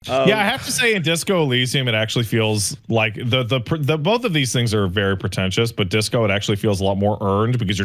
Yeah, I have to say in Disco Elysium, it actually feels like the both of these things are very pretentious, but Disco, it actually feels a lot more earned because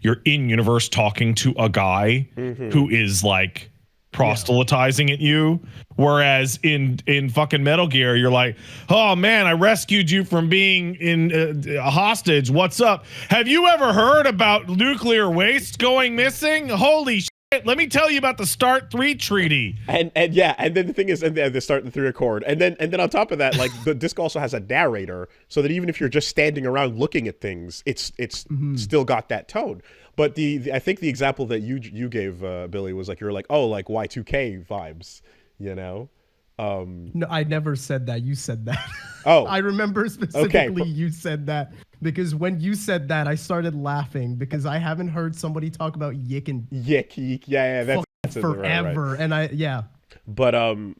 you're in universe talking to a guy who is like proselytizing at you, whereas in fucking Metal Gear, you're like, oh man, I rescued you from being in a hostage. What's up? Have you ever heard about nuclear waste going missing? Holy shit. Let me tell you about the START 3 treaty. And yeah, and then the thing is, and the START 3 Accord, and then on top of that, like the disc also has a narrator, so that even if you're just standing around looking at things, it's still got that tone. But I think the example that you gave, Billy, was like, you're like, oh, like Y2K vibes, you know. No, I never said that. You said that. Oh, I remember specifically you said that, because when you said that, I started laughing because I haven't heard somebody talk about yick and yick. Yeah, that's forever. Right. And I but no,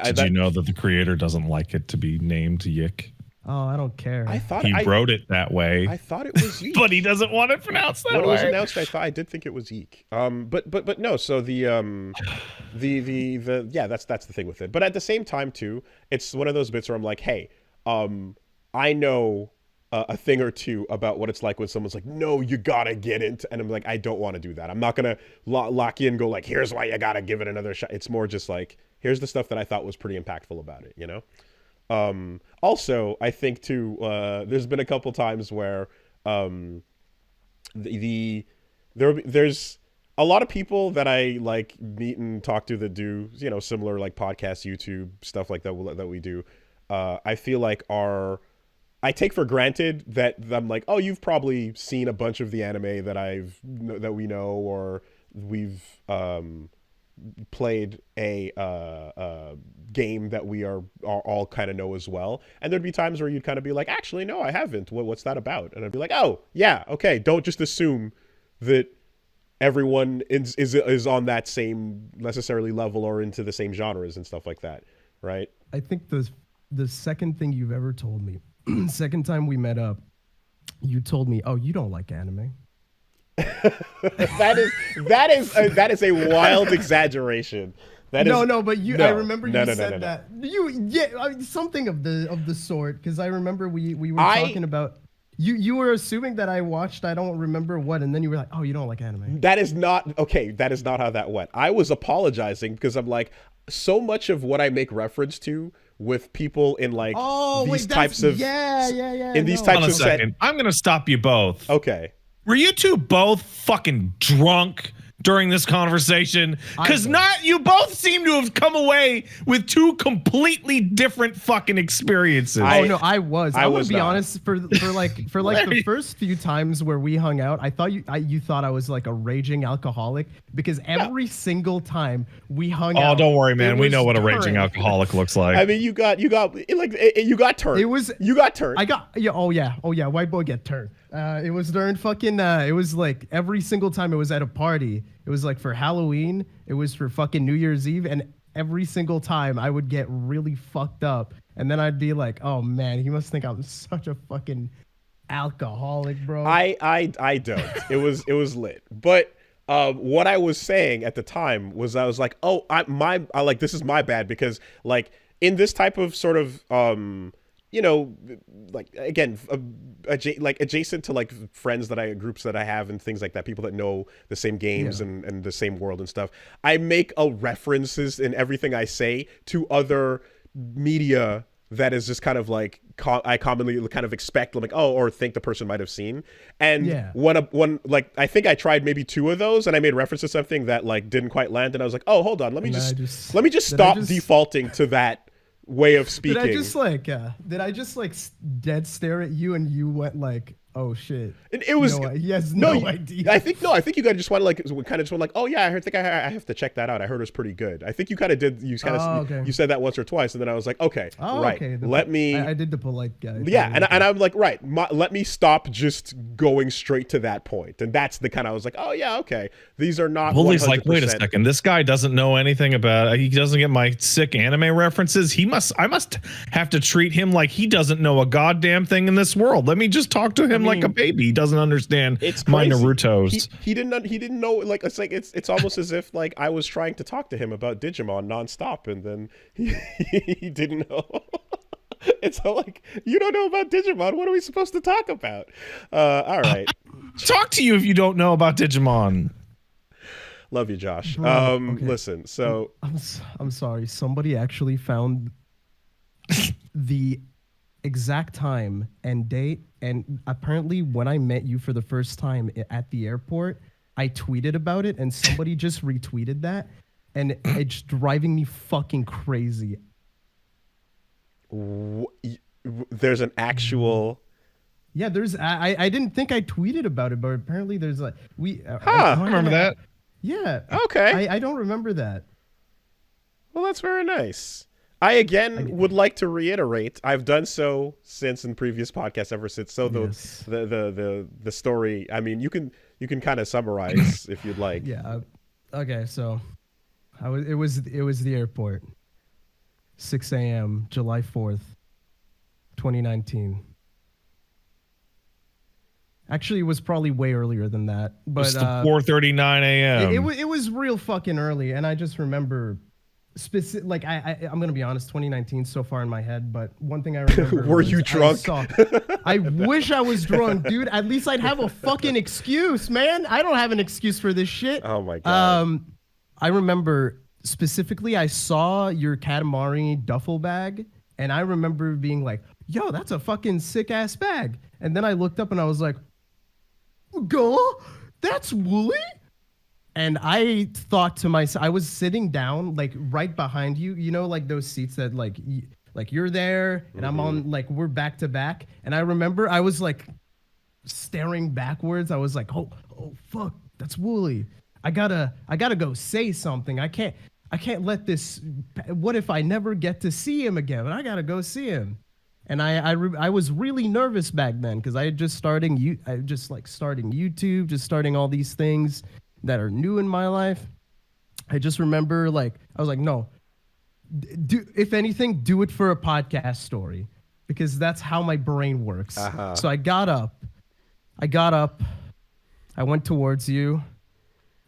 did you know that the creator doesn't like it to be named Yick? Oh, I don't care. I thought he wrote it that way. I thought it was Yeek. But he doesn't want it pronounced that way. When it was announced, I did think it was Yeek. But no. So the yeah, that's the thing with it. But at the same time too, it's one of those bits where I'm like, hey, I know a thing or two about what it's like when someone's like, no, you gotta get into, and I'm like, I don't want to do that. I'm not gonna lock you and go like, here's why you gotta give it another shot. It's more just like, here's the stuff that I thought was pretty impactful about it, you know. Also, I think too, there's been a couple times where there's a lot of people that I like meet and talk to that do, you know, similar like podcasts, YouTube stuff like that we do. I feel like I take for granted that I'm like, oh, you've probably seen a bunch of the anime that we know, or we've played a game that we are all kind of know as well. And there'd be times where you'd kind of be like, actually, no, I haven't. What's that about? And I'd be like, oh, yeah, okay. Don't just assume that everyone is on that same necessarily level or into the same genres and stuff like that, right? I think the second thing you've ever told me, second time we met up, you told me, oh, you don't like anime. that is a wild exaggeration. But I remember you said that. Something of the sort, because I remember we were talking about you were assuming that I watched, I don't remember what, and then you were like, oh, you don't like anime. That is not how that went. I was apologizing because I'm like, so much of what I make reference to with people in like these types of these types of settings. I'm gonna stop you both. Okay. Were you two both fucking drunk during this conversation? Because you both seem to have come away with two completely different fucking experiences. I was. I would be honest, for the first few times where we hung out, I thought you thought I was like a raging alcoholic, because every single time we hung out. Oh, don't worry, man. We know what a raging alcoholic looks like. I mean, you got turned. You got turned. White boy get turned. It was during fucking, it was like every single time it was at a party. It was like for Halloween, it was for fucking New Year's Eve, and every single time I would get really fucked up, and then I'd be like, oh man, he must think I'm such a fucking alcoholic, bro. I don't. It was lit. But what I was saying at the time was, I was like, oh, this is my bad, because like in this type of sort of you know, like again, adjacent to like groups that I have and things like that, people that know the same games and the same world and stuff. I make references in everything I say to other media that is just kind of like I commonly kind of expect, like, oh, or think the person might have seen. And when like I think I tried maybe 2 of those, and I made reference to something that like didn't quite land, and I was like, oh, hold on, let me just stop defaulting to that way of speaking. Did I just like dead stare at you, and you went like, oh shit? It was he has no idea. I think you guys just want to like, oh yeah, I have to check that out. I heard it was pretty good. I think you kind of did. You said that once or twice, and then I was like, okay, right. Okay. I did the polite guy. Yeah, and I'm like, right. Let me stop just going straight to that point, and that's the kind I was like, oh yeah, okay. These are not. Willie's like, wait a second. This guy doesn't know anything about. He doesn't get my sick anime references. I must have to treat him like he doesn't know a goddamn thing in this world. Let me just talk to him him like a baby. He doesn't understand It's my crazy. Narutos. He didn't know. Like it's almost as if like I was trying to talk to him about Digimon nonstop, and then he didn't know. It's all like, you don't know about Digimon. What are we supposed to talk about? All right. Talk to you if you don't know about Digimon. Love you, Josh. Bro, okay. Listen. So I'm sorry. Somebody actually found the exact time and date, and apparently when I met you for the first time at the airport, I tweeted about it, and somebody just retweeted that, and it's driving me fucking crazy. there's an actual. Yeah, there's. I didn't think I tweeted about it, but apparently there's like I remember that. Yeah. Okay. I don't remember that. Well, that's very nice. I again would like to reiterate. I've done so since in previous podcasts, ever since. So Yes. the story. I mean, you can kind of summarize if you'd like. Yeah. Okay. So, it was the airport. 6 a.m. July 4th, 2019. Actually, it was probably way earlier than that. But It's the 4:39 a.m. it was real fucking early, and I just remember specific. Like I'm gonna be honest, 2019 so far in my head. But one thing I remember. Were you drunk? I wish I was drunk, dude. At least I'd have a fucking excuse, man. I don't have an excuse for this shit. Oh my god. I remember specifically, I saw your Katamari duffel bag, and I remember being like, "Yo, that's a fucking sick ass bag." And then I looked up and I was like, "Go, that's Woolie." And I thought to myself, I was sitting down like right behind you, you know, like those seats that like you're there and I'm on, like we're back to back. And I remember I was like staring backwards. I was like, oh fuck, that's Woolie. I gotta go say something. I can't let this. What if I never get to see him again? But I gotta go see him. And I was really nervous back then because I had just starting YouTube, just starting all these things that are new in my life. I just remember like I was like, no, if anything, do it for a podcast story because that's how my brain works. So I got up, I went towards you.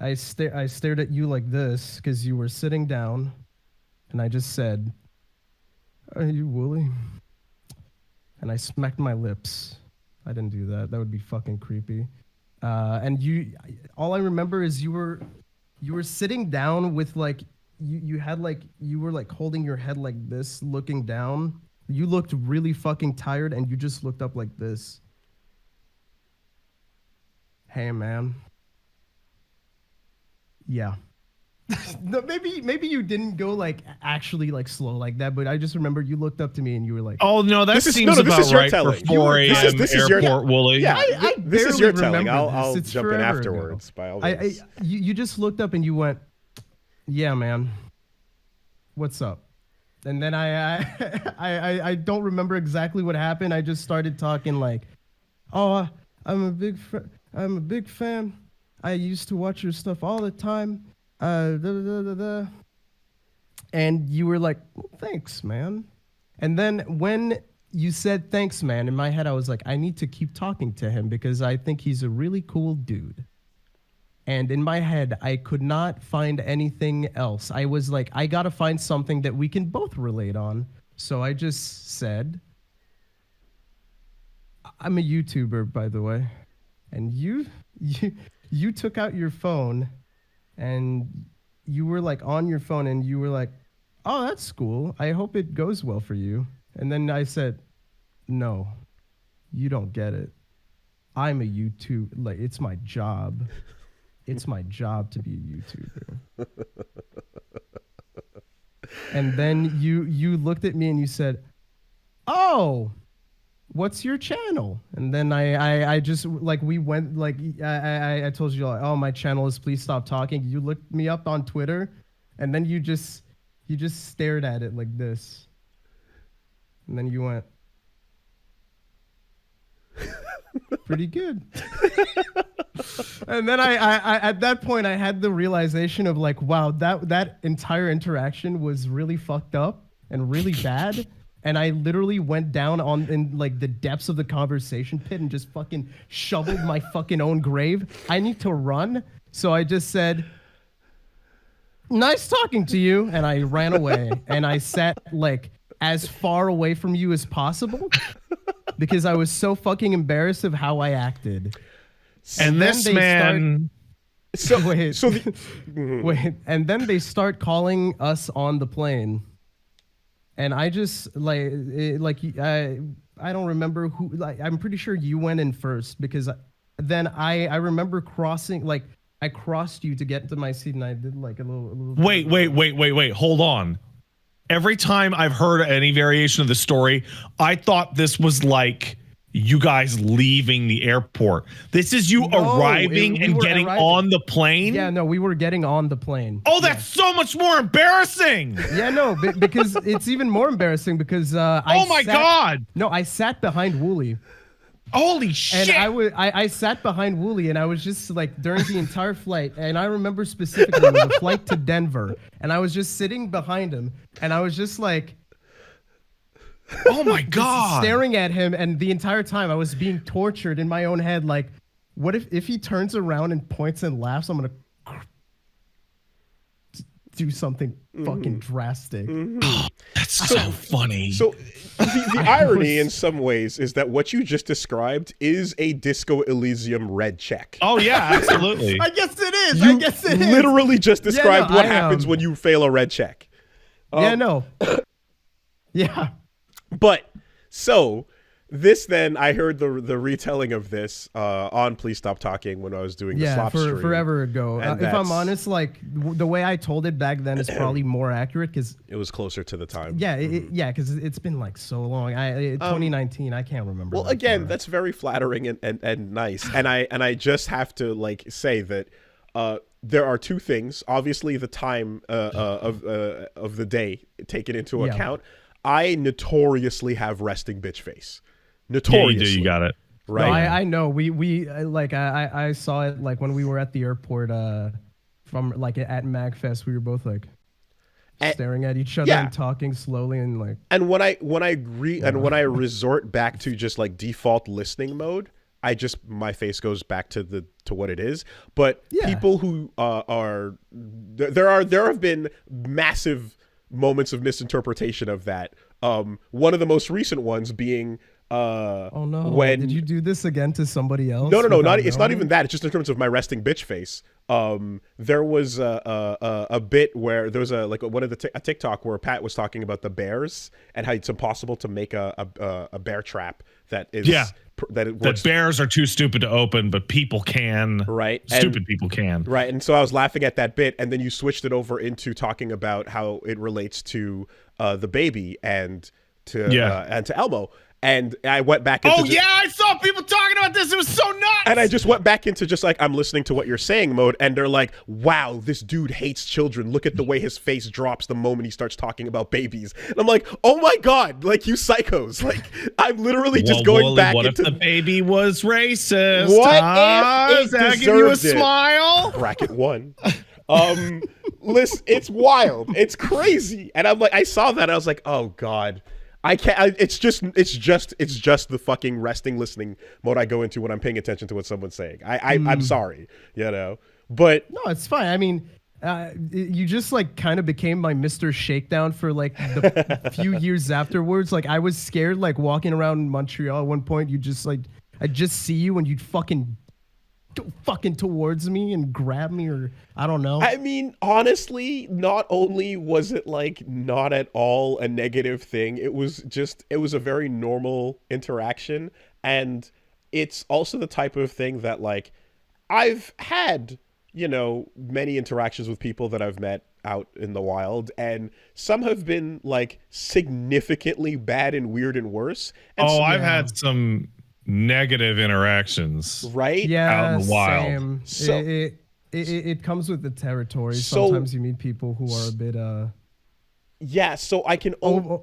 I stared at you like this because you were sitting down, and I just said, "Are you Woolie?" And I smacked my lips. I didn't do that. That would be fucking creepy. And all I remember is you were sitting down with like you were like holding your head like this, looking down. You looked really fucking tired, and you just looked up like this. Hey, man. Yeah. No, maybe you didn't go like actually like slow like that, but I just remember you looked up to me and you were like, oh no, that seems about right for 4 a.m. airport, Woolie. Yeah, I this is your telling. remember I'll this. It's jump in forever afterwards. ago. By all means. You just looked up and you went, yeah, man, what's up? And then I don't remember exactly what happened. I just started talking like, oh, I'm a big fan. I used to watch your stuff all the time. And you were like, thanks, man. And then when you said thanks, man, in my head, I was like, I need to keep talking to him because I think he's a really cool dude. And in my head, I could not find anything else. I was like, I got to find something that we can both relate on. So I just said, I'm a YouTuber, by the way. And you took out your phone and you were like on your phone and you were like, oh, that's cool. I hope it goes well for you. And then I said, no, you don't get it. I'm a YouTuber. Like, it's my job. It's my job to be a YouTuber. And then you looked at me and you said, oh, what's your channel? And then I just like we went like I told you like, oh, my channel is Please Stop Talking. You looked me up on Twitter, and then you just stared at it like this, and then you went, pretty good. And then I at that point I had the realization of like, wow, that entire interaction was really fucked up and really bad. and I literally went down in like the depths of the conversation pit and just fucking shoveled my fucking own grave. I need to run, so I just said, "Nice talking to you," and I ran away. And I sat like as far away from you as possible because I was so fucking embarrassed of how I acted. And this man. Wait, and then they start calling us on the plane, and I just I don't remember who. Like, I'm pretty sure you went in first because then I remember crossing. Like, I crossed you to get to my seat, and I did like a little. Wait. Hold on. Every time I've heard any variation of the story, I thought this was like you guys leaving the airport. This is you arriving and getting on the plane? Yeah, no, we were getting on the plane. Oh, that's so much more embarrassing. Yeah, no, because it's even more embarrassing because God. No, I sat behind Woolie. Holy shit. And I sat behind Woolie, and I was just like during the entire flight, and I remember specifically the flight to Denver, and I was just sitting behind him, and I was just like, oh my God. Staring at him, and the entire time I was being tortured in my own head. Like, what if he turns around and points and laughs? I'm gonna do something fucking drastic. That's so funny. So the irony in some ways is that what you just described is a Disco Elysium red check. Oh yeah, absolutely. I guess it is. You I guess it is. literally just described what happens when you fail a red check. Yeah, no. Yeah. But so this then I heard the retelling of this on Please Stop Talking when I was doing the slop stream. Forever ago. If I'm honest, like the way I told it back then is probably more accurate because it was closer to the time. Yeah, because it's been like so long. 2019, I can't remember. Well, again, that's very flattering and nice. And I just have to like say that there are two things. Obviously, the time of the day taken into account. I notoriously have resting bitch face. Notoriously. Yeah, you do. You got it. Right. No, I know. I saw it like when we were at the airport from like at MagFest. We were both like staring at each other and talking slowly and like. And when I resort back to just like default listening mode, my face goes back to what it is. But people who there have been massive moments of misinterpretation of that. One of the most recent ones being oh no! When did you do this again to somebody else? No, it's not even that. It's just in terms of my resting bitch face. There was a bit where there was a TikTok where Pat was talking about the bears and how it's impossible to make a bear trap that is that bears are too stupid to open, but people can. Right, stupid people can. Right, and so I was laughing at that bit, and then you switched it over into talking about how it relates to the baby and to Elmo. And I went back into I saw people talking about this. It was so nuts. And I just went back into just like, I'm listening to what you're saying mode. And they're like, wow, this dude hates children. Look at the way his face drops the moment he starts talking about babies. And I'm like, oh my God, like you psychos. Like I'm literally just going back what into. What if the baby was racist? What if it deserved you a smile? Bracket 1. Listen, it's wild. It's crazy. And I'm like, I saw that. I was like, oh God. I can't. It's just the fucking resting listening mode I go into when I'm paying attention to what someone's saying. I'm sorry, but no, it's fine. I mean, you just like kind of became my Mr. Shakedown for like the few years afterwards. Like I was scared, like walking around Montreal at one point. You just like I'd just see you and you'd fucking towards me and grab me, or I don't know. I mean, honestly, not only was it like not at all a negative thing, it was a very normal interaction. And it's also the type of thing that like I've had, many interactions with people that I've met out in the wild, and some have been like significantly bad and weird and worse. And I've had some negative interactions, right? Yeah, out in the wild. Same. So it comes with the territory. Sometimes you meet people who are a bit so I can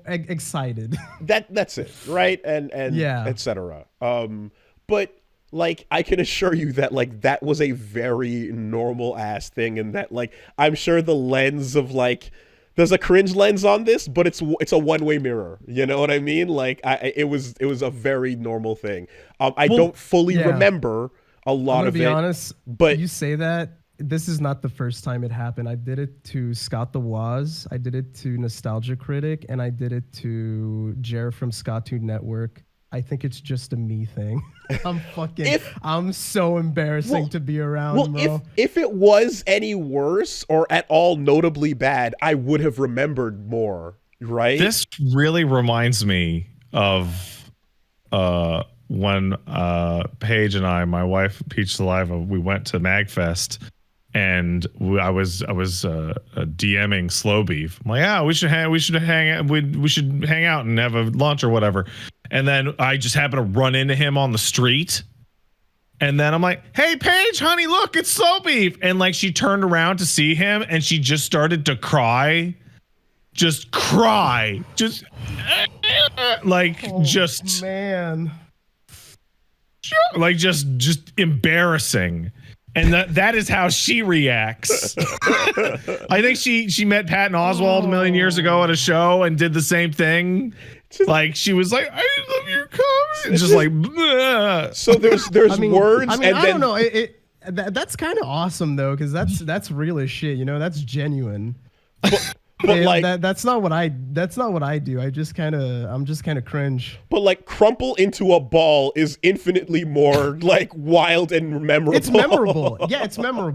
excited. That's it, right? And etc. But like I can assure you that like that was a very normal ass thing, and that like I'm sure the lens of like there's a cringe lens on this, but it's a one-way mirror. You know what I mean? Like it was a very normal thing. I don't fully remember a lot of it. To be honest, but you say that. This is not the first time it happened. I did it to Scott the Woz. I did it to Nostalgia Critic, and I did it to Jer from Scottoon Network. I think it's just a me thing. I'm so embarrassing to be around, bro. If it was any worse or at all notably bad, I would have remembered more, right? This really reminds me of when Paige and I, my wife Peach Saliva, we went to MagFest. And I was DMing Slow Beef. I'm like, yeah, we should hang out and have a lunch or whatever. And then I just happened to run into him on the street. And then I'm like, hey, Paige, honey, look, it's Slow Beef. And like she turned around to see him and she just started to cry. Just cry. Just like man. Like just embarrassing. And that is how she reacts. I think she met Patton Oswalt a million years ago at a show and did the same thing. Like she was like, "I love your comments." Just like, bleh. So there's words. I mean, I don't know. That's kind of awesome though, because that's real as shit. You know, that's genuine. But like that's not what I do. I'm just kind of cringe. But like crumple into a ball is infinitely more like wild and memorable. It's memorable. Yeah, it's memorable.